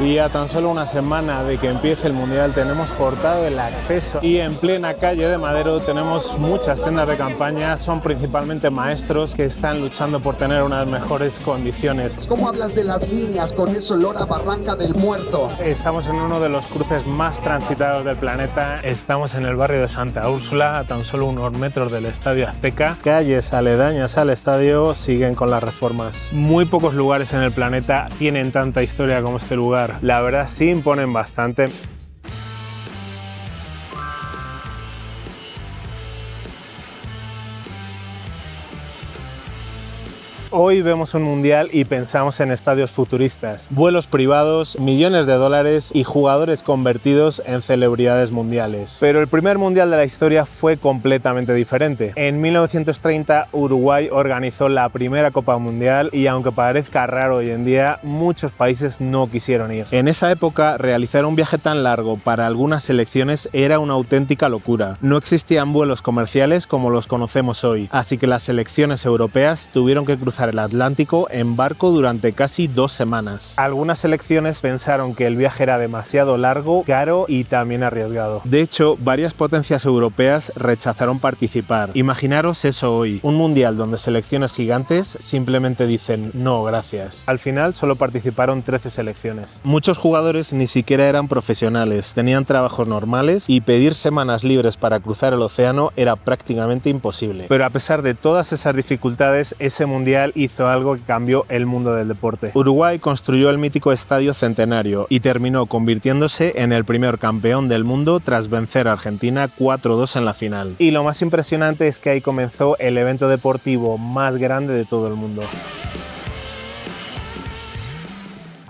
Y a tan solo una semana de que empiece el Mundial tenemos cortado el acceso y en plena calle de Madero tenemos muchas tiendas de campaña, son principalmente maestros que están luchando por tener unas mejores condiciones. ¿Cómo hablas de las líneas con ese olor a Barranca del Muerto? Estamos en uno de los cruces más transitados del planeta, estamos en el barrio de Santa Úrsula, a tan solo unos metros del Estadio Azteca. Calles aledañas al estadio siguen con las reformas. Muy pocos lugares en el planeta tienen tanta historia como este lugar. La verdad sí imponen bastante. Hoy vemos un mundial y pensamos en estadios futuristas, vuelos privados, millones de dólares y jugadores convertidos en celebridades mundiales. Pero el primer mundial de la historia fue completamente diferente. En 1930 Uruguay organizó la primera Copa Mundial y aunque parezca raro hoy en día, muchos países no quisieron ir. En esa época, realizar un viaje tan largo para algunas selecciones era una auténtica locura. No existían vuelos comerciales como los conocemos hoy, así que las selecciones europeas tuvieron que cruzar el Atlántico en barco durante casi 2 semanas. Algunas selecciones pensaron que el viaje era demasiado largo, caro y también arriesgado. De hecho, varias potencias europeas rechazaron participar. Imaginaros eso hoy, un mundial donde selecciones gigantes simplemente dicen no, gracias. Al final solo participaron 13 selecciones. Muchos jugadores ni siquiera eran profesionales, tenían trabajos normales y pedir semanas libres para cruzar el océano era prácticamente imposible. Pero a pesar de todas esas dificultades, ese mundial hizo algo que cambió el mundo del deporte. Uruguay construyó el mítico Estadio Centenario y terminó convirtiéndose en el primer campeón del mundo tras vencer a Argentina 4-2 en la final. Y lo más impresionante es que ahí comenzó el evento deportivo más grande de todo el mundo.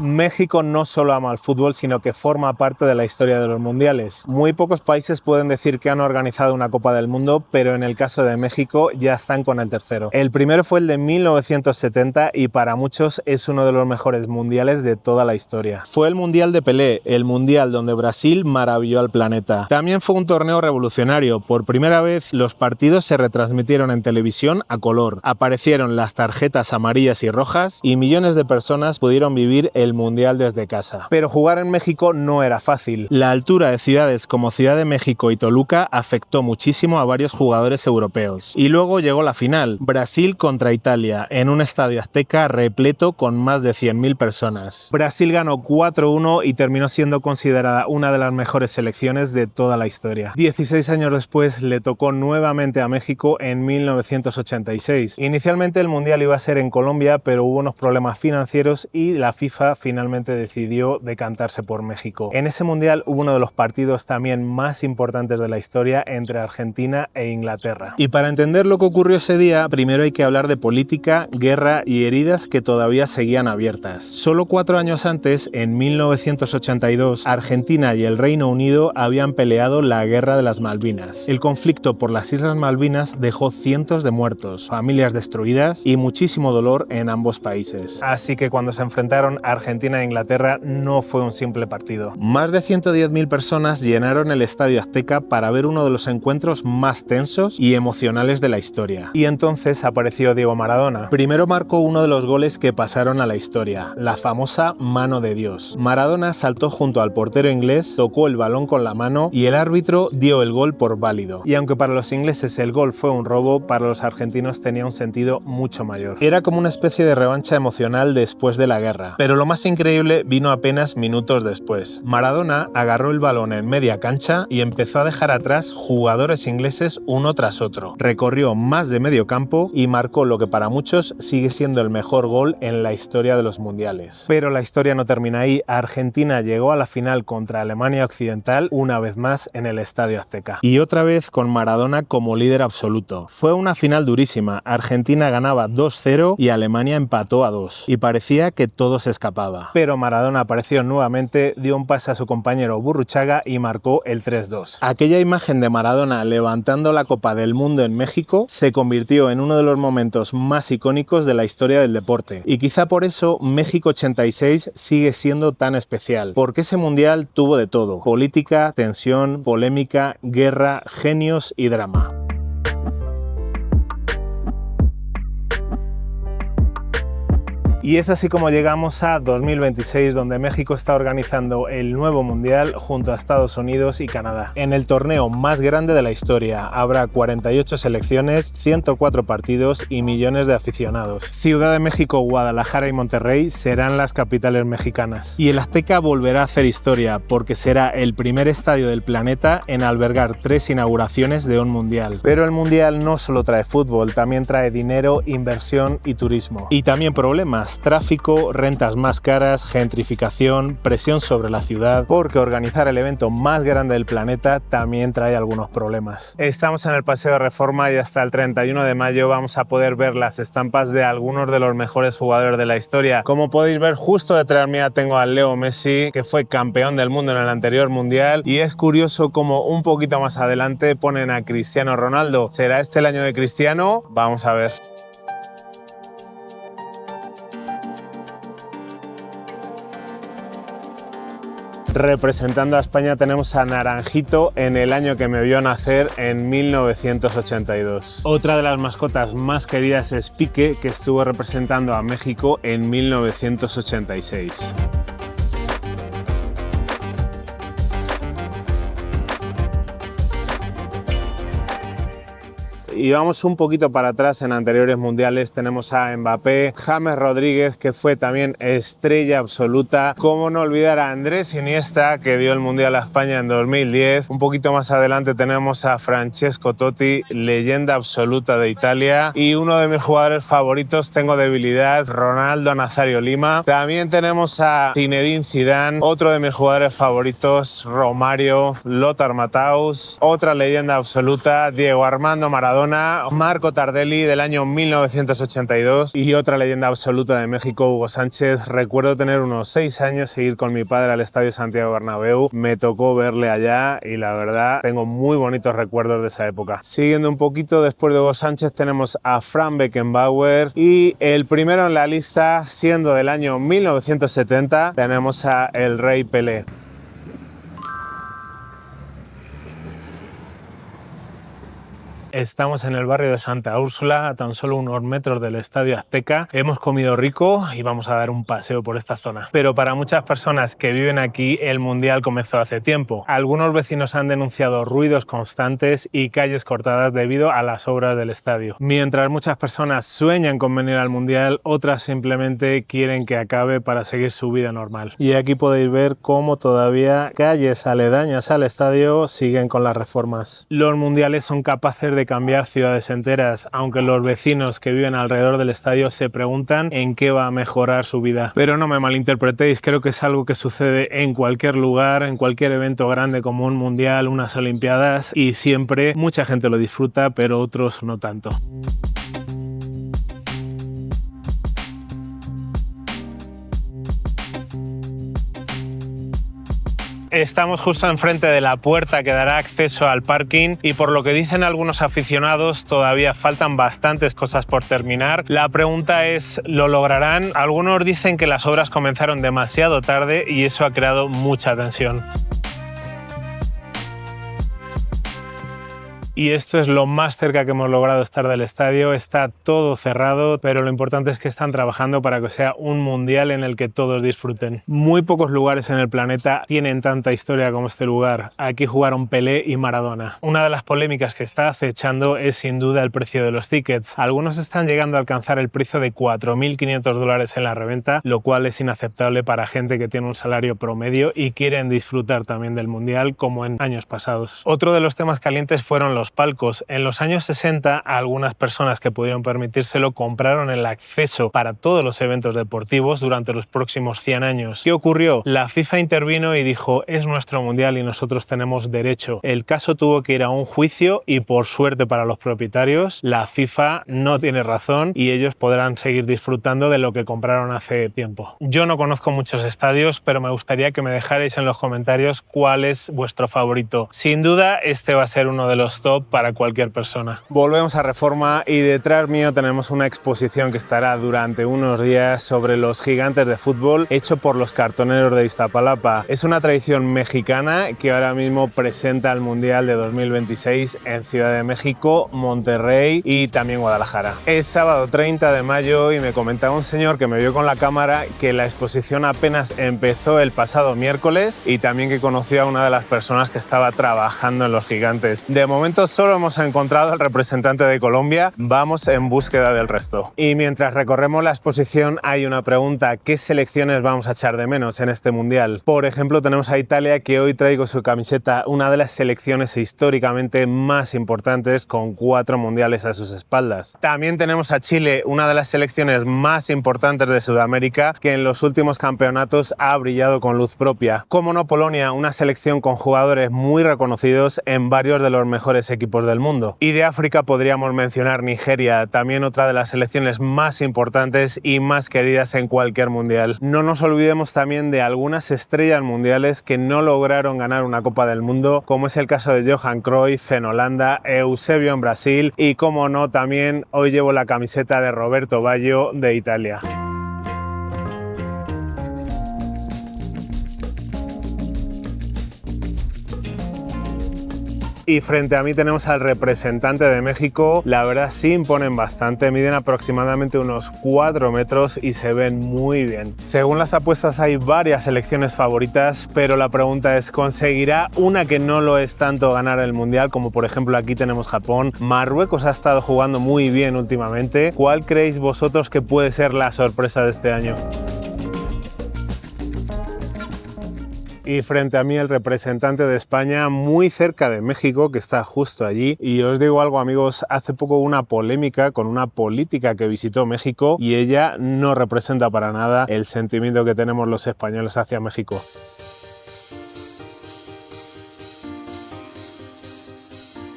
México no solo ama el fútbol, sino que forma parte de la historia de los mundiales. Muy pocos países pueden decir que han organizado una Copa del Mundo, pero en el caso de México ya están con el tercero. El primero fue el de 1970 y para muchos es uno de los mejores mundiales de toda la historia. Fue el Mundial de Pelé, el mundial donde Brasil maravilló al planeta. También fue un torneo revolucionario. Por primera vez los partidos se retransmitieron en televisión a color. Aparecieron las tarjetas amarillas y rojas y millones de personas pudieron vivir el mundial desde casa. Pero jugar en México no era fácil. La altura de ciudades como Ciudad de México y Toluca afectó muchísimo a varios jugadores europeos. Y luego llegó la final, Brasil contra Italia, en un estadio Azteca repleto con más de 100.000 personas. Brasil ganó 4-1 y terminó siendo considerada una de las mejores selecciones de toda la historia. 16 años después le tocó nuevamente a México en 1986. Inicialmente el mundial iba a ser en Colombia, pero hubo unos problemas financieros y la FIFA finalmente decidió decantarse por México. En ese mundial hubo uno de los partidos también más importantes de la historia entre Argentina e Inglaterra. Y para entender lo que ocurrió ese día, primero hay que hablar de política, guerra y heridas que todavía seguían abiertas. Solo 4 años antes, en 1982, Argentina y el Reino Unido habían peleado la Guerra de las Malvinas. El conflicto por las Islas Malvinas dejó cientos de muertos, familias destruidas y muchísimo dolor en ambos países. Así que cuando se enfrentaron Argentina e Inglaterra no fue un simple partido. Más de 110.000 personas llenaron el Estadio Azteca para ver uno de los encuentros más tensos y emocionales de la historia. Y entonces apareció Diego Maradona. Primero marcó uno de los goles que pasaron a la historia, la famosa mano de Dios. Maradona saltó junto al portero inglés, tocó el balón con la mano y el árbitro dio el gol por válido. Y aunque para los ingleses el gol fue un robo, para los argentinos tenía un sentido mucho mayor. Era como una especie de revancha emocional después de la guerra. Pero lo más increíble vino apenas minutos después. Maradona agarró el balón en media cancha y empezó a dejar atrás jugadores ingleses uno tras otro. Recorrió más de medio campo y marcó lo que para muchos sigue siendo el mejor gol en la historia de los mundiales. Pero la historia no termina ahí. Argentina llegó a la final contra Alemania Occidental una vez más en el Estadio Azteca. Y otra vez con Maradona como líder absoluto. Fue una final durísima. Argentina ganaba 2-0 y Alemania empató a 2. Y parecía que todo se escapaba. Pero Maradona apareció nuevamente, dio un pase a su compañero Burruchaga y marcó el 3-2. Aquella imagen de Maradona levantando la Copa del Mundo en México se convirtió en uno de los momentos más icónicos de la historia del deporte. Y quizá por eso México 86 sigue siendo tan especial, porque ese mundial tuvo de todo: política, tensión, polémica, guerra, genios y drama. Y es así como llegamos a 2026, donde México está organizando el nuevo mundial junto a Estados Unidos y Canadá. En el torneo más grande de la historia habrá 48 selecciones, 104 partidos y millones de aficionados. Ciudad de México, Guadalajara y Monterrey serán las capitales mexicanas. Y el Azteca volverá a hacer historia porque será el primer estadio del planeta en albergar 3 inauguraciones de un mundial. Pero el mundial no solo trae fútbol, también trae dinero, inversión y turismo. Y también problemas. Tráfico, rentas más caras, gentrificación, presión sobre la ciudad, porque organizar el evento más grande del planeta también trae algunos problemas. Estamos en el Paseo de Reforma y hasta el 31 de mayo vamos a poder ver las estampas de algunos de los mejores jugadores de la historia. Como podéis ver, justo detrás mía tengo a Leo Messi, que fue campeón del mundo en el anterior mundial, y es curioso como un poquito más adelante ponen a Cristiano Ronaldo. ¿Será este el año de Cristiano? Vamos a ver. Representando a España tenemos a Naranjito en el año que me vio nacer, en 1982. Otra de las mascotas más queridas es Pique, que estuvo representando a México en 1986. Y vamos un poquito para atrás, en anteriores mundiales tenemos a Mbappé, James Rodríguez, que fue también estrella absoluta. Cómo no olvidar a Andrés Iniesta, que dio el mundial a España en 2010. Un poquito más adelante tenemos a Francesco Totti, leyenda absoluta de Italia. Y uno de mis jugadores favoritos, tengo debilidad, Ronaldo Nazario Lima. También tenemos a Zinedine Zidane, otro de mis jugadores favoritos, Romario, Lothar Matthaus, otra leyenda absoluta, Diego Armando Maradona, Marco Tardelli del año 1982 y otra leyenda absoluta de México, Hugo Sánchez. Recuerdo tener unos 6 años e ir con mi padre al Estadio Santiago Bernabéu. Me tocó verle allá y la verdad tengo muy bonitos recuerdos de esa época. Siguiendo un poquito, después de Hugo Sánchez tenemos a Franz Beckenbauer y el primero en la lista, siendo del año 1970, tenemos a el Rey Pelé. Estamos en el barrio de Santa Úrsula, a tan solo unos metros del Estadio Azteca. Hemos comido rico y vamos a dar un paseo por esta zona. Pero para muchas personas que viven aquí, el Mundial comenzó hace tiempo. Algunos vecinos han denunciado ruidos constantes y calles cortadas debido a las obras del estadio. Mientras muchas personas sueñan con venir al Mundial, otras simplemente quieren que acabe para seguir su vida normal. Y aquí podéis ver cómo todavía calles aledañas al estadio siguen con las reformas. Los mundiales son capaces de cambiar ciudades enteras, aunque los vecinos que viven alrededor del estadio se preguntan en qué va a mejorar su vida. Pero no me malinterpretéis, creo que es algo que sucede en cualquier lugar, en cualquier evento grande como un mundial, unas olimpiadas, y siempre mucha gente lo disfruta, pero otros no tanto. Estamos justo enfrente de la puerta que dará acceso al parking y por lo que dicen algunos aficionados todavía faltan bastantes cosas por terminar. La pregunta es, ¿lo lograrán? Algunos dicen que las obras comenzaron demasiado tarde y eso ha creado mucha tensión. Y esto es lo más cerca que hemos logrado estar del estadio. Está todo cerrado, pero lo importante es que están trabajando para que sea un mundial en el que todos disfruten. Muy pocos lugares en el planeta tienen tanta historia como este lugar. Aquí jugaron Pelé y Maradona. Una de las polémicas que está acechando es sin duda el precio de los tickets. Algunos están llegando a alcanzar el precio de $4.500 en la reventa, lo cual es inaceptable para gente que tiene un salario promedio y quieren disfrutar también del mundial como en años pasados. Otro de los temas calientes fueron los palcos. En los años 60, algunas personas que pudieron permitírselo compraron el acceso para todos los eventos deportivos durante los próximos 100 años. ¿Qué ocurrió? La FIFA intervino y dijo, es nuestro mundial y nosotros tenemos derecho. El caso tuvo que ir a un juicio y por suerte para los propietarios, la FIFA no tiene razón y ellos podrán seguir disfrutando de lo que compraron hace tiempo. Yo no conozco muchos estadios, pero me gustaría que me dejarais en los comentarios cuál es vuestro favorito. Sin duda, este va a ser uno de los top top para cualquier persona. Volvemos a Reforma y detrás mío tenemos una exposición que estará durante unos días sobre los gigantes de fútbol hecho por los cartoneros de Iztapalapa. Es una tradición mexicana que ahora mismo presenta el Mundial de 2026 en Ciudad de México, Monterrey y también Guadalajara. Es sábado 30 de mayo y me comentaba un señor que me vio con la cámara que la exposición apenas empezó el pasado miércoles y también que conoció a una de las personas que estaba trabajando en los gigantes. De momento solo hemos encontrado al representante de Colombia, vamos en búsqueda del resto. Y mientras recorremos la exposición hay una pregunta: ¿qué selecciones vamos a echar de menos en este mundial? Por ejemplo, tenemos a Italia, que hoy traigo su camiseta, una de las selecciones históricamente más importantes con 4 mundiales a sus espaldas. También tenemos a Chile, una de las selecciones más importantes de Sudamérica, que en los últimos campeonatos ha brillado con luz propia. Como no, Polonia, una selección con jugadores muy reconocidos en varios de los mejores equipos del mundo. Y de África podríamos mencionar Nigeria, también otra de las selecciones más importantes y más queridas en cualquier mundial. No nos olvidemos también de algunas estrellas mundiales que no lograron ganar una Copa del Mundo, como es el caso de Johan Cruyff en Holanda, Eusebio en Brasil y, como no, también hoy llevo la camiseta de Roberto Baggio de Italia. Y frente a mí tenemos al representante de México. La verdad sí imponen bastante, miden aproximadamente unos 4 metros y se ven muy bien. Según las apuestas hay varias selecciones favoritas, pero la pregunta es: ¿conseguirá una que no lo es tanto ganar el Mundial? Como por ejemplo aquí tenemos Japón. Marruecos ha estado jugando muy bien últimamente. ¿Cuál creéis vosotros que puede ser la sorpresa de este año? Y frente a mí el representante de España, muy cerca de México, que está justo allí. Y os digo algo, amigos, hace poco hubo una polémica con una política que visitó México y ella no representa para nada el sentimiento que tenemos los españoles hacia México.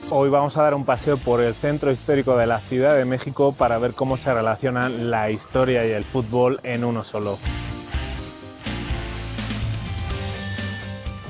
Hoy vamos a dar un paseo por el centro histórico de la Ciudad de México para ver cómo se relacionan la historia y el fútbol en uno solo.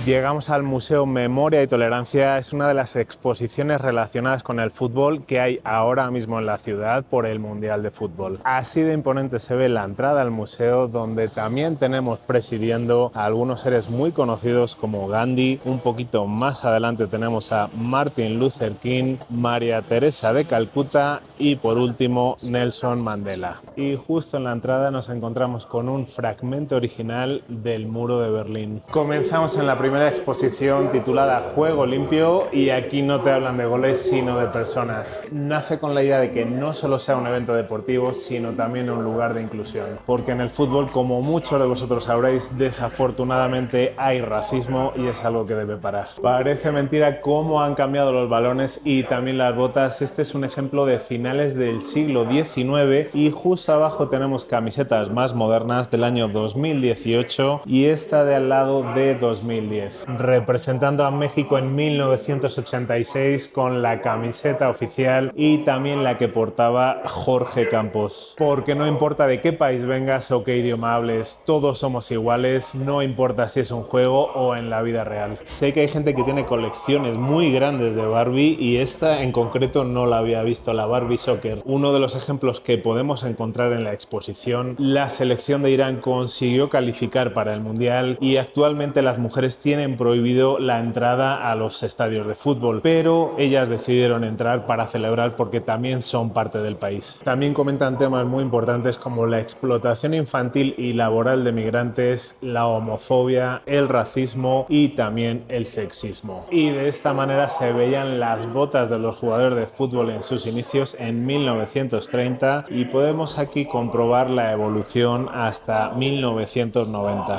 Llegamos al Museo Memoria y Tolerancia. Es una de las exposiciones relacionadas con el fútbol que hay ahora mismo en la ciudad por el Mundial de Fútbol. Así de imponente se ve la entrada al museo, donde también tenemos presidiendo a algunos seres muy conocidos como Gandhi. Un poquito más adelante tenemos a Martin Luther King, María Teresa de Calcuta y por último Nelson Mandela. Y justo en la entrada nos encontramos con un fragmento original del Muro de Berlín. Comenzamos en la primera exposición titulada Juego Limpio y aquí no te hablan de goles sino de personas. Nace con la idea de que no solo sea un evento deportivo sino también un lugar de inclusión, porque en el fútbol, como muchos de vosotros sabréis, desafortunadamente hay racismo y es algo que debe parar. Parece mentira cómo han cambiado los balones y también las botas. Este es un ejemplo de finales del siglo XIX y justo abajo tenemos camisetas más modernas del año 2018 y esta de al lado de 2010. Representando a México en 1986 con la camiseta oficial y también la que portaba Jorge Campos. Porque no importa de qué país vengas o qué idioma hables, todos somos iguales, no importa si es un juego o en la vida real. Sé que hay gente que tiene colecciones muy grandes de Barbie y esta en concreto no la había visto, la Barbie Soccer. Uno de los ejemplos que podemos encontrar en la exposición, la selección de Irán consiguió calificar para el Mundial y actualmente las mujeres tienen prohibido la entrada a los estadios de fútbol, pero ellas decidieron entrar para celebrar porque también son parte del país. También comentan temas muy importantes como la explotación infantil y laboral de migrantes, la homofobia, el racismo y también el sexismo. Y de esta manera se veían las botas de los jugadores de fútbol en sus inicios en 1930 y podemos aquí comprobar la evolución hasta 1990.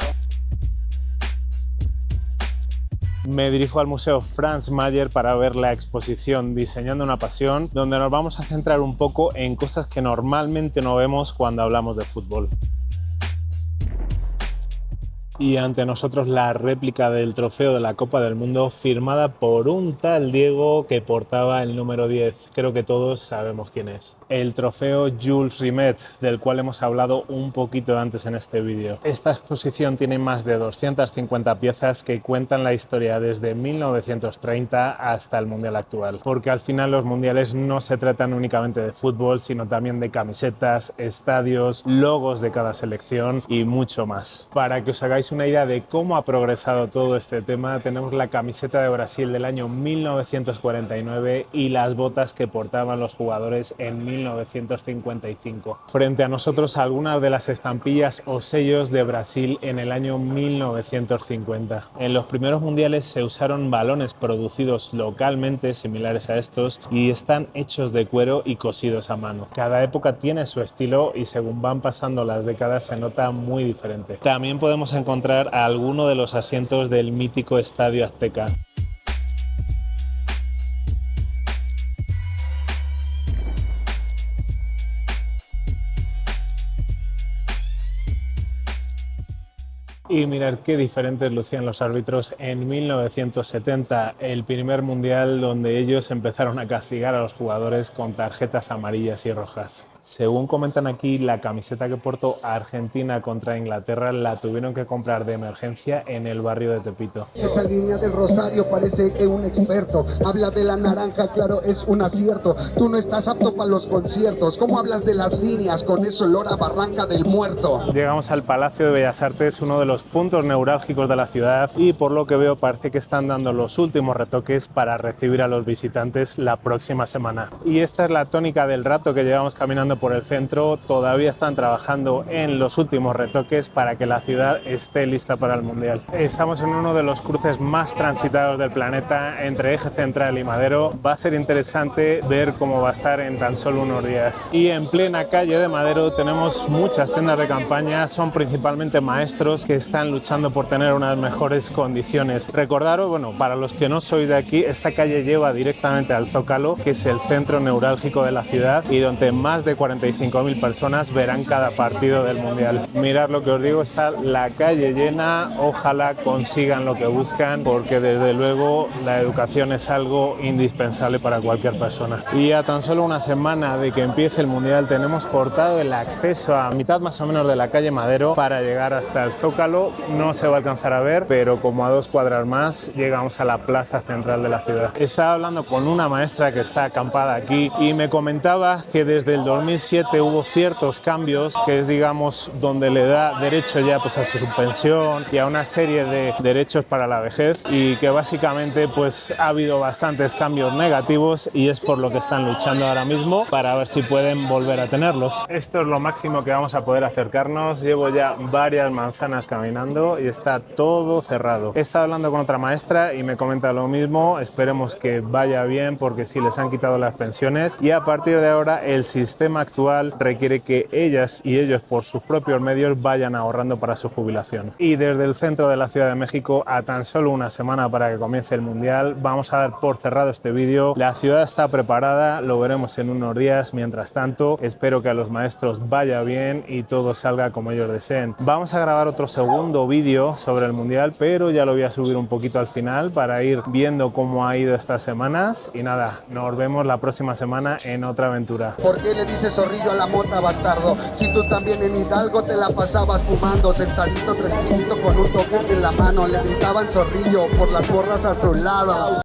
Me dirijo al Museo Franz Mayer para ver la exposición Diseñando una pasión, donde nos vamos a centrar un poco en cosas que normalmente no vemos cuando hablamos de fútbol. Y ante nosotros la réplica del trofeo de la Copa del Mundo firmada por un tal Diego que portaba el número 10. Creo que todos sabemos quién es. El trofeo Jules Rimet, del cual hemos hablado un poquito antes en este vídeo. Esta exposición tiene más de 250 piezas que cuentan la historia desde 1930 hasta el Mundial actual. Porque al final los mundiales no se tratan únicamente de fútbol, sino también de camisetas, estadios, logos de cada selección y mucho más. Para que os hagáis una idea de cómo ha progresado todo este tema, tenemos la camiseta de Brasil del año 1949 y las botas que portaban los jugadores en 1955. Frente a nosotros algunas de las estampillas o sellos de Brasil en el año 1950. En los primeros mundiales se usaron balones producidos localmente similares a estos y están hechos de cuero y cosidos a mano. Cada época tiene su estilo y según van pasando las décadas se nota muy diferente. También podemos encontrar a alguno de los asientos del mítico Estadio Azteca. Y mirar qué diferentes lucían los árbitros en 1970, el primer mundial donde ellos empezaron a castigar a los jugadores con tarjetas amarillas y rojas. Según comentan aquí, la camiseta que portó Argentina contra Inglaterra la tuvieron que comprar de emergencia en el barrio de Tepito. Esa línea del Rosario parece que un experto habla de la naranja, claro, es un acierto. Tú no estás apto para los conciertos. ¿Cómo hablas de las líneas con ese olor a Barranca del Muerto? Llegamos al Palacio de Bellas Artes, uno de los puntos neurálgicos de la ciudad, y por lo que veo parece que están dando los últimos retoques para recibir a los visitantes la próxima semana. Y esta es la tónica del rato que llevamos caminando por el centro. Todavía están trabajando en los últimos retoques para que la ciudad esté lista para el Mundial. Estamos en uno de los cruces más transitados del planeta, entre Eje Central y Madero. Va a ser interesante ver cómo va a estar en tan solo unos días. Y en plena calle de Madero tenemos muchas tiendas de campaña, son principalmente maestros que están luchando por tener unas mejores condiciones. Recordaros, bueno, para los que no sois de aquí, esta calle lleva directamente al Zócalo, que es el centro neurálgico de la ciudad y donde más de 45.000 personas verán cada partido del Mundial. Mirad lo que os digo, está la calle llena, ojalá consigan lo que buscan, porque desde luego la educación es algo indispensable para cualquier persona. Y a tan solo una semana de que empiece el Mundial tenemos cortado el acceso a mitad más o menos de la calle Madero para llegar hasta el Zócalo. No se va a alcanzar a ver, pero como a 2 cuadras más llegamos a la plaza central de la ciudad. Estaba hablando con una maestra que está acampada aquí y me comentaba que desde el 2007 hubo ciertos cambios, que es, digamos, donde le da derecho ya pues a su pensión y a una serie de derechos para la vejez, y que básicamente pues ha habido bastantes cambios negativos y es por lo que están luchando ahora mismo para ver si pueden volver a tenerlos. Esto es lo máximo que vamos a poder acercarnos. Llevo ya varias manzanas caminando y está todo cerrado. He estado hablando con otra maestra y me comenta lo mismo. Esperemos que vaya bien, porque sí les han quitado las pensiones y a partir de ahora el sistema actual requiere que ellas y ellos por sus propios medios vayan ahorrando para su jubilación. Y desde el centro de la Ciudad de México, a tan solo una semana para que comience el Mundial, vamos a dar por cerrado este vídeo. La ciudad está preparada, lo veremos en unos días. Mientras tanto, espero que a los maestros vaya bien y todo salga como ellos deseen. Vamos a grabar otro segundo vídeo sobre el Mundial, pero ya lo voy a subir un poquito al final para ir viendo cómo ha ido estas semanas. Y nada, nos vemos la próxima semana en otra aventura. ¿Por qué le dices zorrillo a la mota, bastardo? Si tú también en Hidalgo te la pasabas fumando, sentadito, tranquilito, con un toque en la mano. Le gritaban zorrillo por las porras a su lado.